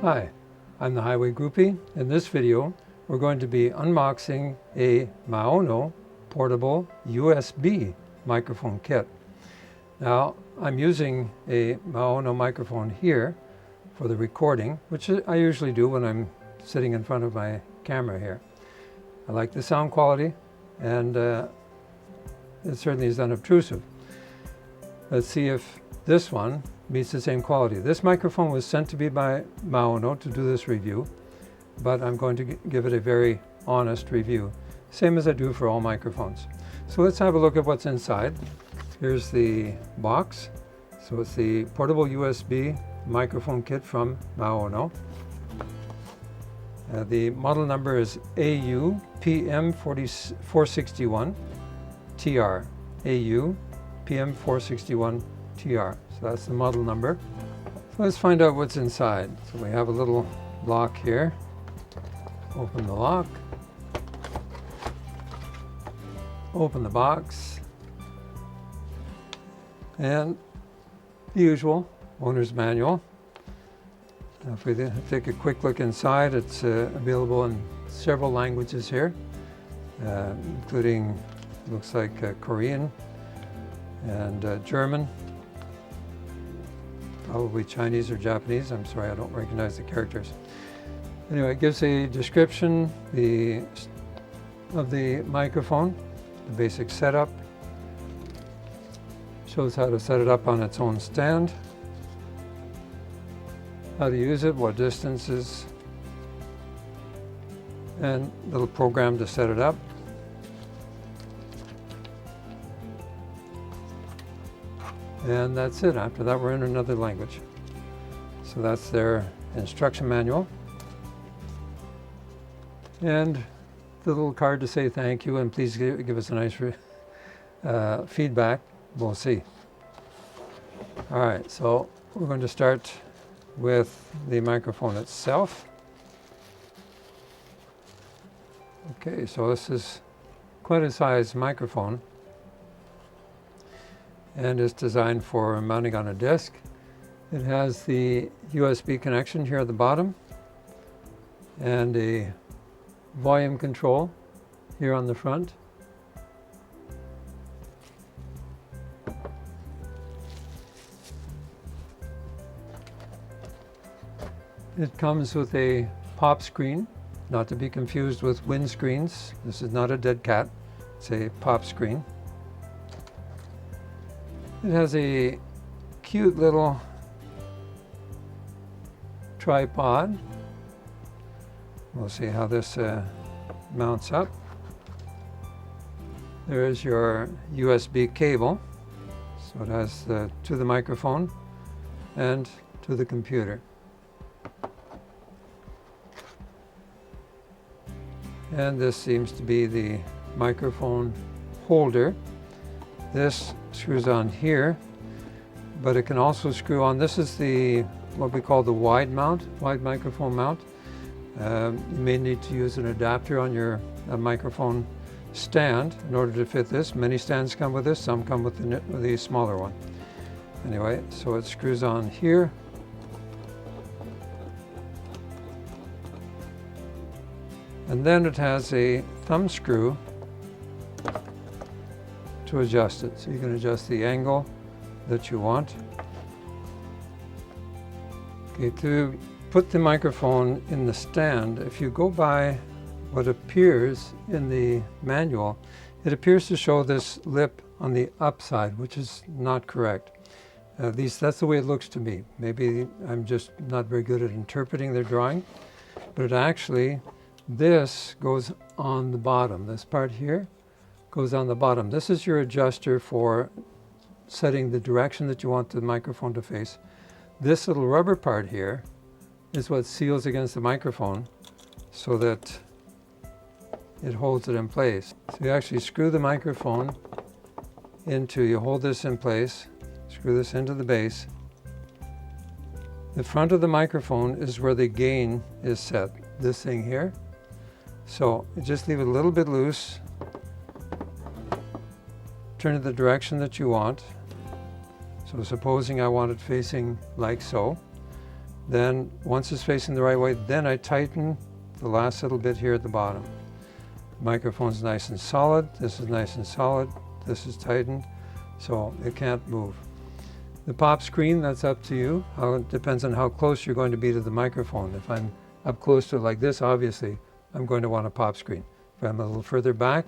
Hi, I'm the Highway Groupie. In this video, we're going to be unboxing a Maono portable USB microphone kit. Now, I'm using a Maono microphone here for the recording, which I usually do when I'm sitting in front of my camera here. I like the sound quality, and it certainly is unobtrusive. Let's see if this one meets the same quality. This microphone was sent to me by Maono to do this review, but I'm going to give it a very honest review, same as I do for all microphones. So let's have a look at what's inside. Here's the box. So it's the portable USB microphone kit from Maono. The model number is AU PM461TR. AU PM461TR. So that's the model number. So let's find out what's inside. So we have a little lock here. Open the lock. Open the box. And the usual owner's manual. Now if we take a quick look inside, it's available in several languages here, including, looks like Korean and German, probably Chinese or Japanese. I'm sorry, I don't recognize the characters. Anyway, it gives a description of the microphone, the basic setup, shows how to set it up on its own stand, how to use it, what distances, and a little program to set it up. And that's it. After that, we're in another language. So that's their instruction manual. And the little card to say thank you and please give us a nice feedback. We'll see. All right, so we're going to start with the microphone itself. Okay, so this is quite a size microphone, and it's designed for mounting on a disc. It has the USB connection here at the bottom and a volume control here on the front. It comes with a pop screen, not to be confused with windscreens. This is not a dead cat, it's a pop screen. It has a cute little tripod. We'll see how this mounts up. There is your USB cable. So it has to the microphone and to the computer. And this seems to be the microphone holder. This screws on here, but it can also screw on. This is the what we call the wide microphone mount. You may need to use an adapter on your microphone stand in order to fit this. Many stands come with this, some come with the smaller one. Anyway, so it screws on here. And then it has a thumb screw to adjust it. So you can adjust the angle that you want. Okay, to put the microphone in the stand, if you go by what appears in the manual, it appears to show this lip on the upside, which is not correct. At least that's the way it looks to me. Maybe I'm just not very good at interpreting their drawing, but it actually, this goes on the bottom. This part here goes on the bottom. This is your adjuster for setting the direction that you want the microphone to face. This little rubber part here is what seals against the microphone so that it holds it in place. So you actually screw the microphone into, you hold this in place, screw this into the base. The front of the microphone is where the gain is set, this thing here. So you just leave it a little bit loose, turn it the direction that you want. So supposing I want it facing like so, Then once it's facing the right way, then I tighten the last little bit here at the bottom. Microphone's nice and solid. This is nice and solid. This is tightened, so it can't move. The pop screen, that's up to you. It depends on how close you're going to be to the microphone. If I'm up close to it like this, obviously, I'm going to want a pop screen. If I'm a little further back,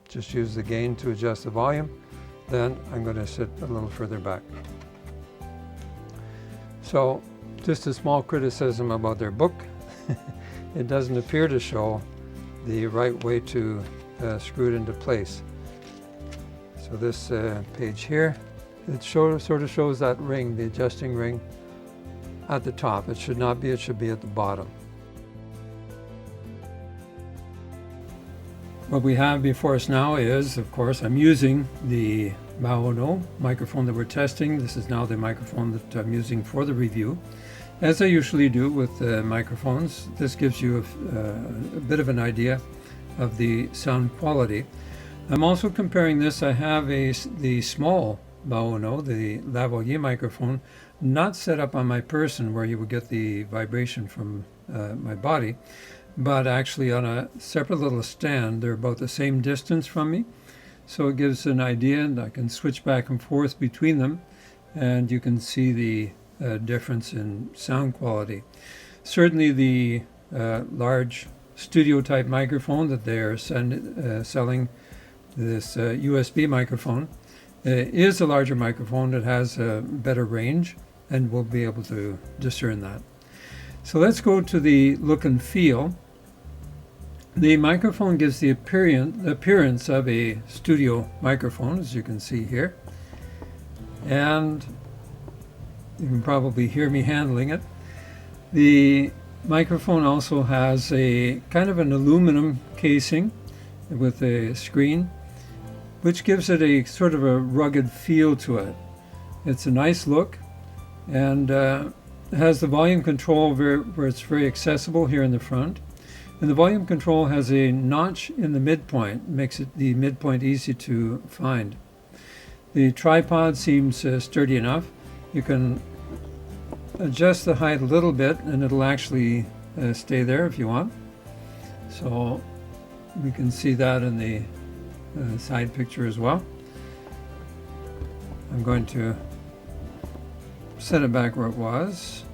just use the gain to adjust the volume. Then I'm going to sit a little further back. So, just a small criticism about their book. It doesn't appear to show the right way to screw it into place. So this page here, it sort of shows that ring, the adjusting ring, at the top. It should not be, it should be at the bottom. What we have before us now is, of course, I'm using the Maono microphone that we're testing. This is now the microphone that I'm using for the review. As I usually do with microphones, this gives you a bit of an idea of the sound quality. I'm also comparing this. I have the small Maono, the lavalier microphone, not set up on my person where you would get the vibration from my body, but actually on a separate little stand. They're about the same distance from me, so it gives an idea, and I can switch back and forth between them, and you can see the difference in sound quality. Certainly the large studio type microphone that they are selling, this USB microphone, is a larger microphone that has a better range, and we'll be able to discern that. So let's go to the look and feel. The microphone gives the appearance of a studio microphone, as you can see here, and you can probably hear me handling it. The microphone also has a kind of an aluminum casing with a screen, which gives it a sort of a rugged feel to it. It's a nice look, and it has the volume control where it's very accessible here in the front. And the volume control has a notch in the midpoint, makes the midpoint easy to find. The tripod seems sturdy enough. You can adjust the height a little bit and it'll actually stay there if you want. So we can see that in the side picture as well. I'm going to set it back where it was.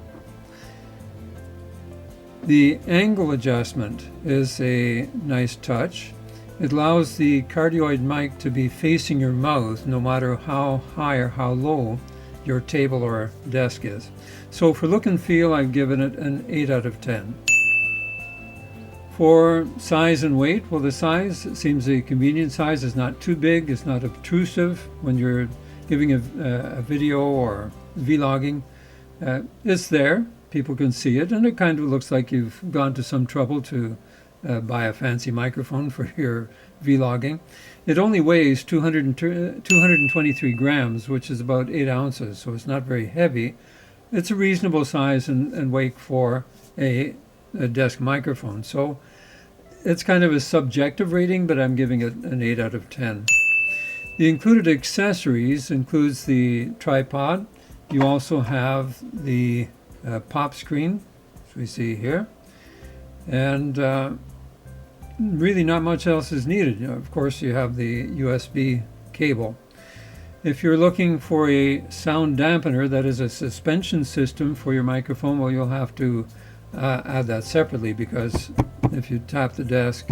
The angle adjustment is a nice touch. It allows the cardioid mic to be facing your mouth no matter how high or how low your table or desk is. So for look and feel, I've given it an 8 out of 10. For size and weight, well, the size seems a convenient size. It's not too big, it's not obtrusive when you're giving a video or vlogging. It's there, people can see it, and it kind of looks like you've gone to some trouble to buy a fancy microphone for your vlogging. It only weighs 223 grams, which is about 8 ounces, so it's not very heavy. It's a reasonable size and weight for a desk microphone. So it's kind of a subjective rating, but I'm giving it an 8 out of 10. The included accessories includes the tripod. You also have the pop screen, as we see here, and really not much else is needed. Of course, you have the USB cable. If you're looking for a sound dampener, that is a suspension system for your microphone, well, you'll have to add that separately, because if you tap the desk,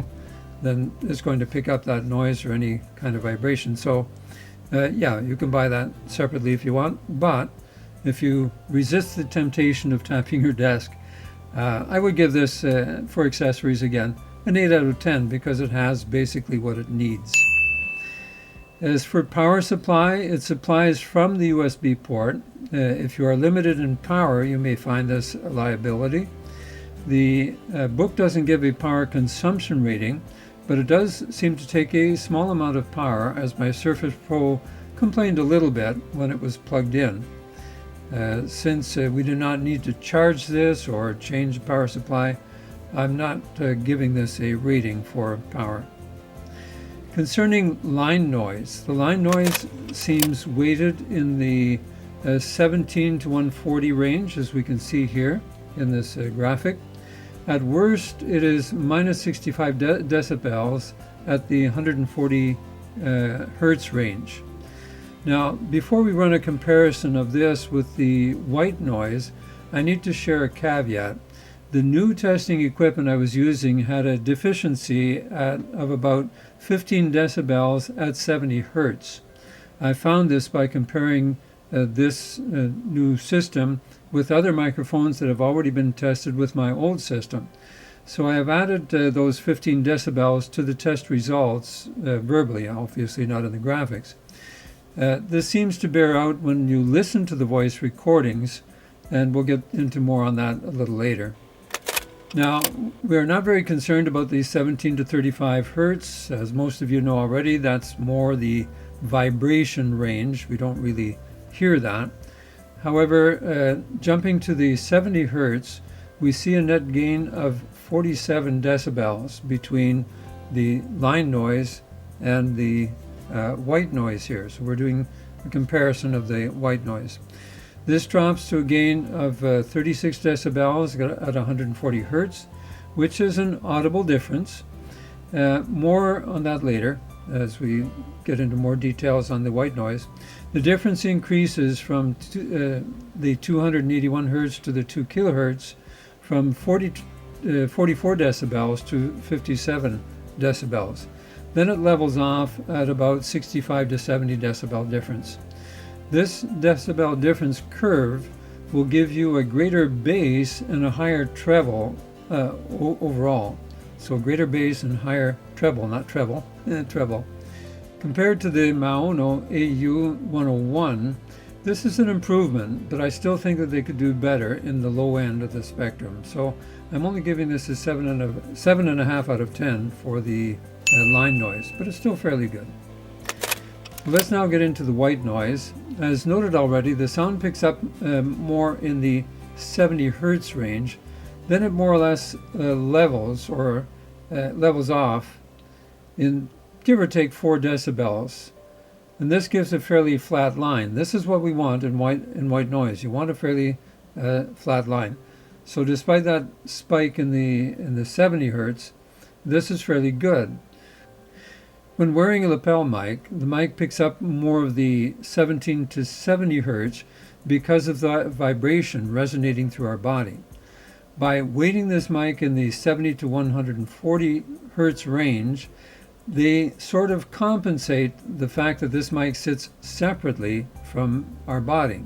then it's going to pick up that noise or any kind of vibration. So yeah, you can buy that separately if you want, but if you resist the temptation of tapping your desk, I would give this, for accessories again, an 8 out of 10, because it has basically what it needs. As for power supply, it supplies from the USB port. If you are limited in power, you may find this a liability. The book doesn't give a power consumption rating, but it does seem to take a small amount of power, as my Surface Pro complained a little bit when it was plugged in. Since we do not need to charge this or change the power supply, I'm not giving this a rating for power. Concerning line noise, the line noise seems weighted in the 17 to 140 range, as we can see here. in this graphic. At worst, it is minus 65 decibels at the 140 hertz range. Now, before we run a comparison of this with the white noise, I need to share a caveat. The new testing equipment I was using had a deficiency of about 15 decibels at 70 hertz. I found this by comparing this new system with other microphones that have already been tested with my old system. So I have added those 15 decibels to the test results verbally, obviously not in the graphics. This seems to bear out when you listen to the voice recordings, and we'll get into more on that a little later. Now, we are not very concerned about the 17 to 35 hertz. As most of you know already, that's more the vibration range. We don't really hear that. However, jumping to the 70 hertz, we see a net gain of 47 decibels between the line noise and the white noise here. So we're doing a comparison of the white noise. This drops to a gain of 36 decibels at 140 hertz, which is an audible difference. More on that later as we get into more details on the white noise. The difference increases from the 281 hertz to the 2 kilohertz from 44 decibels to 57 decibels. Then it levels off at about 65 to 70 decibel difference. This decibel difference curve will give you a greater bass and a higher treble overall. So greater bass and higher treble, not treble, treble. Compared to the Maono AU 101, this is an improvement, but I still think that they could do better in the low end of the spectrum. So I'm only giving this a 7.5 out of 10 for the line noise, but it's still fairly good. Let's now get into the white noise. As noted already, the sound picks up more in the 70 hertz range. Then it more or less levels off in give or take 4 decibels. And this gives a fairly flat line. This is what we want in white noise. You want a fairly flat line. So despite that spike in the 70 hertz, this is fairly good. When wearing a lapel mic, the mic picks up more of the 17 to 70 hertz because of the vibration resonating through our body. By weighting this mic in the 70 to 140 hertz range, they sort of compensate the fact that this mic sits separately from our body.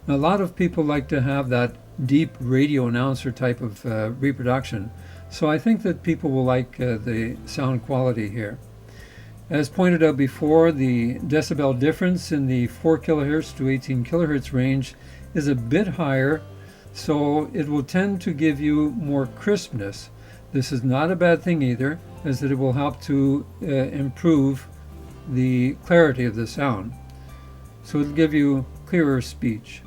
Now, a lot of people like to have that deep radio announcer type of reproduction, so I think that people will like the sound quality here. As pointed out before, the decibel difference in the 4 kilohertz to 18 kilohertz range is a bit higher, so it will tend to give you more crispness. This is not a bad thing either, as that it will help to improve the clarity of the sound. So it'll give you clearer speech.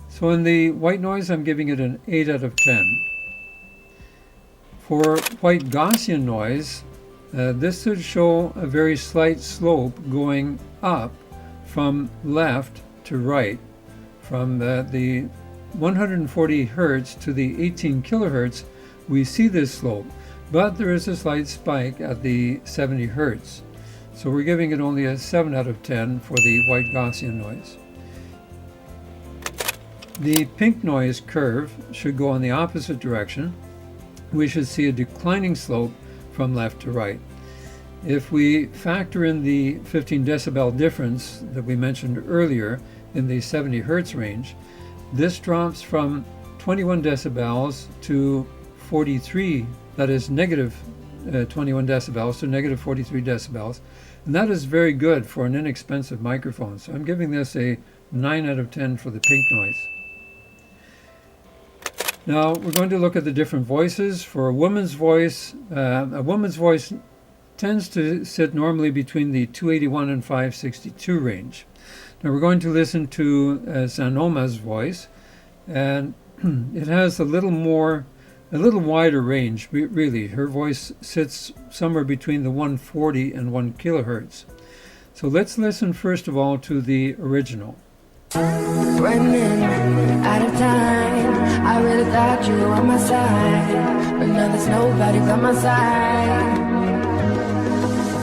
So in the white noise, I'm giving it an 8 out of 10. For white Gaussian noise, this should show a very slight slope going up from left to right, from the 140 hertz to the 18 kilohertz. We see this slope, but there is a slight spike at the 70 hertz. So we're giving it only a 7 out of 10 for the white Gaussian noise. The pink noise curve should go in the opposite direction. We should see a declining slope from left to right. If we factor in the 15 decibel difference that we mentioned earlier in the 70 hertz range, this drops from 21 decibels to 43, that is negative 21 decibels to negative 43 decibels. And that is very good for an inexpensive microphone. So I'm giving this a 9 out of 10 for the pink noise. Now we're going to look at the different voices. For a woman's voice tends to sit normally between the 281 and 562 range. Now we're going to listen to Sanoma's voice, and it has a little wider range, really. Her voice sits somewhere between the 140 and 1 kilohertz. So let's listen first of all to the original. Running out of time, I really thought without you on my side, but now there's nobody by my side.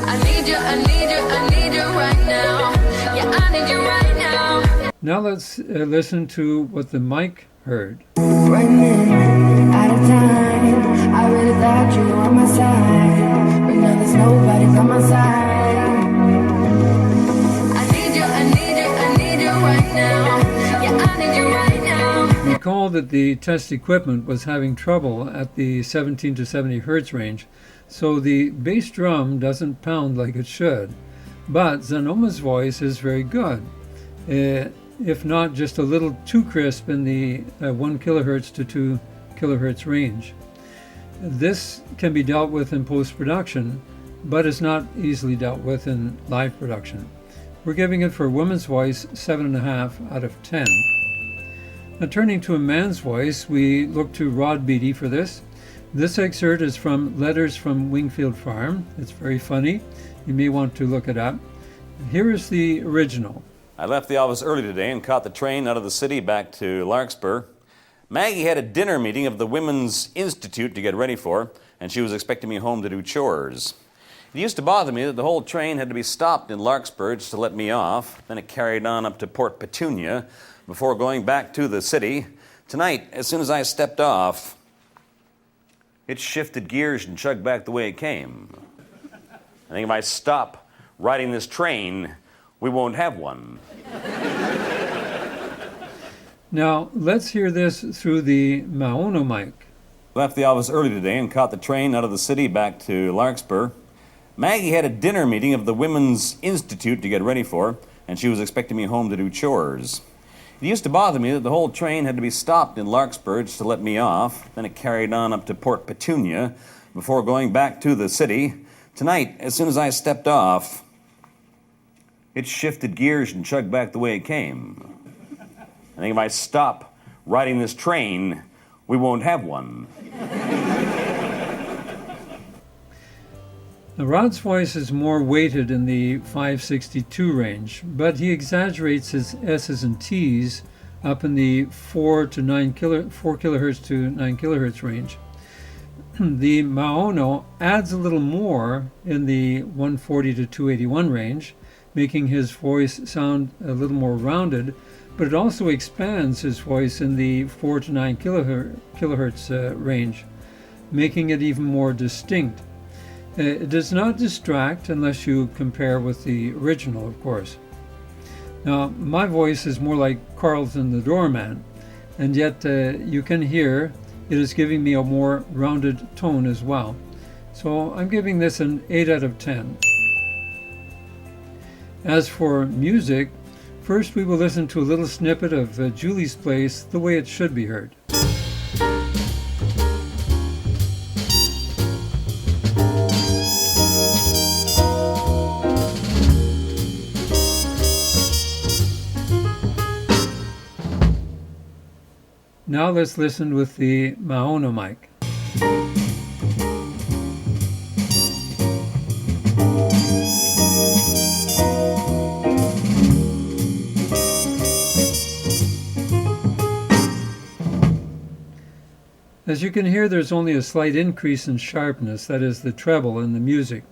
I need you, I need you, I need you right now. Yeah, I need you right now. Now let's listen to what the mic heard. Running out of time, I really thought you on my side, but now there's nobody by my side. I need you, I need you, I need you right now. Yeah, I need you right now. Recall that the test equipment was having trouble at the 17 to 70 hertz range, so the bass drum doesn't pound like it should. But Xanoma's voice is very good, if not just a little too crisp in the 1 kilohertz to 2 kilohertz range. This can be dealt with in post-production, but is not easily dealt with in live production. We're giving it for a woman's voice 7.5 out of 10. Now turning to a man's voice, we look to Rod Beatty for this. This excerpt is from Letters from Wingfield Farm. It's very funny. You may want to look it up. Here is the original. I left the office early today and caught the train out of the city back to Larkspur. Maggie had a dinner meeting of the Women's Institute to get ready for, and she was expecting me home to do chores. It used to bother me that the whole train had to be stopped in Larkspur just to let me off. Then it carried on up to Port Petunia before going back to the city. Tonight, as soon as I stepped off, it shifted gears and chugged back the way it came. I think if I stop riding this train, we won't have one. Now let's hear this through the Maono mic. Left the office early today and caught the train out of the city back to Larkspur. Maggie had a dinner meeting of the Women's Institute to get ready for, and she was expecting me home to do chores. It used to bother me that the whole train had to be stopped in Larkspur just to let me off. Then it carried on up to Port Petunia before going back to the city. Tonight, as soon as I stepped off, it shifted gears and chugged back the way it came. I think if I stop riding this train, we won't have one. Now, Rod's voice is more weighted in the 562 range, but he exaggerates his S's and T's up in the 4 kilohertz to 9 kilohertz range. The Maono adds a little more in the 140 to 281 range, making his voice sound a little more rounded, but it also expands his voice in the 4 to 9 kilohertz range, making it even more distinct. It does not distract unless you compare with the original, of course. Now, my voice is more like Carlton the Doorman, and yet you can hear it is giving me a more rounded tone as well. So I'm giving this an 8 out of 10. As for music, first we will listen to a little snippet of Julie's Place, the way it should be heard. Now let's listen with the Maono mic. As you can hear, there's only a slight increase in sharpness, that is the treble in the music.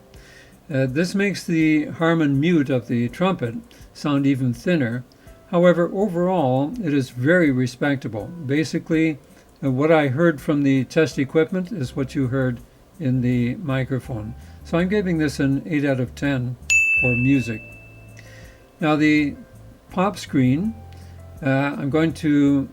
This makes the Harman mute of the trumpet sound even thinner. However, overall, it is very respectable. Basically, what I heard from the test equipment is what you heard in the microphone. So I'm giving this an 8 out of 10 for music. Now the pop screen, I'm going to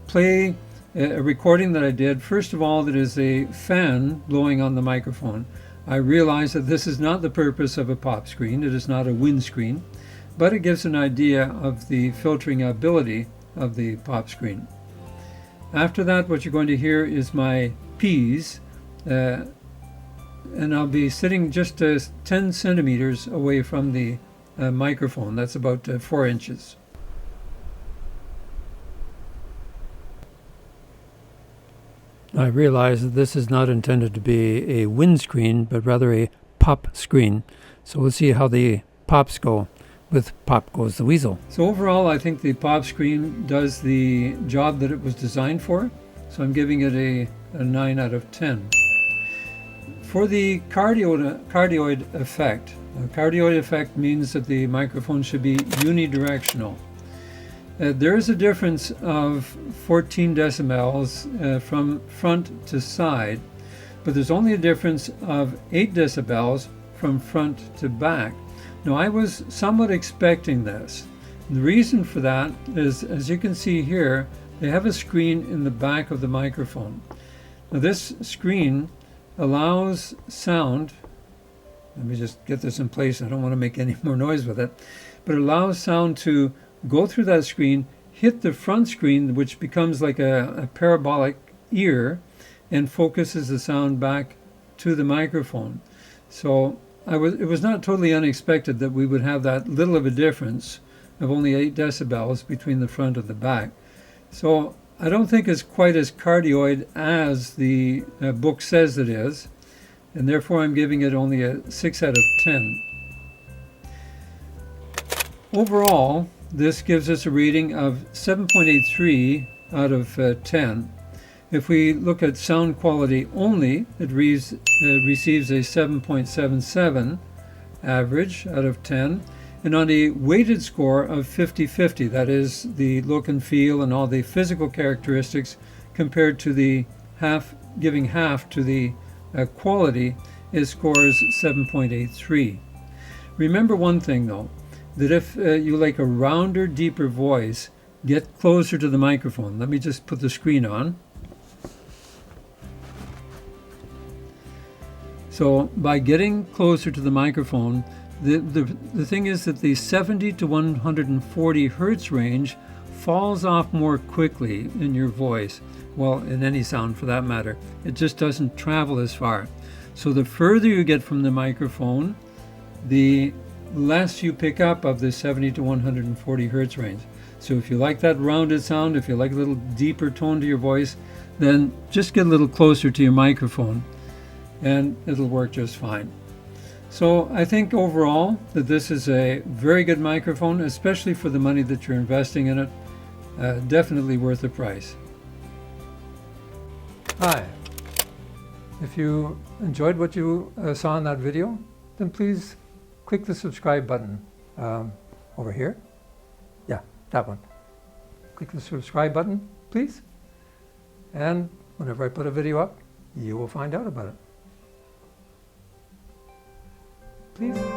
play a recording that I did. First of all, that is a fan blowing on the microphone. I realize that this is not the purpose of a pop screen. It is not a windscreen, but it gives an idea of the filtering ability of the pop screen. After that, what you're going to hear is my P's, and I'll be sitting just 10 centimeters away from the microphone. That's about 4 inches. I realize that this is not intended to be a windscreen, but rather a pop screen. So we'll see how the pops go. With Pop Goes the Weasel. So overall, I think the pop screen does the job that it was designed for. So I'm giving it a 9 out of 10. For the cardioid effect, the cardioid effect means that the microphone should be unidirectional. There is a difference of 14 decibels from front to side, but there's only a difference of 8 decibels from front to back. Now, I was somewhat expecting this. The reason for that is, as you can see here, they have a screen in the back of the microphone. Now, this screen allows sound, let me just get this in place, I don't want to make any more noise with it, but it allows sound to go through that screen, hit the front screen, which becomes like a parabolic ear, and focuses the sound back to the microphone. So it was not totally unexpected that we would have that little of a difference of only 8 decibels between the front and the back. So I don't think it's quite as cardioid as the book says it is, and therefore I'm giving it only a 6 out of 10. Overall, this gives us a rating of 7.83 out of 10. If we look at sound quality only, it receives a 7.77 average out of 10. And on a weighted score of 50-50, that is the look and feel and all the physical characteristics compared to the giving half to the quality, it scores 7.83. Remember one thing though, that if you like a rounder, deeper voice, get closer to the microphone. Let me just put the screen on. So by getting closer to the microphone, the thing is that the 70 to 140 hertz range falls off more quickly in your voice. Well, in any sound for that matter. It just doesn't travel as far. So the further you get from the microphone, the less you pick up of the 70 to 140 hertz range. So if you like that rounded sound, if you like a little deeper tone to your voice, then just get a little closer to your microphone and it'll work just fine. So I think overall that this is a very good microphone, especially for the money that you're investing in it. Definitely worth the price. Hi. If you enjoyed what you saw in that video, then please click the subscribe button over here. Yeah, that one. Click the subscribe button, please. And whenever I put a video up, you will find out about it. Please.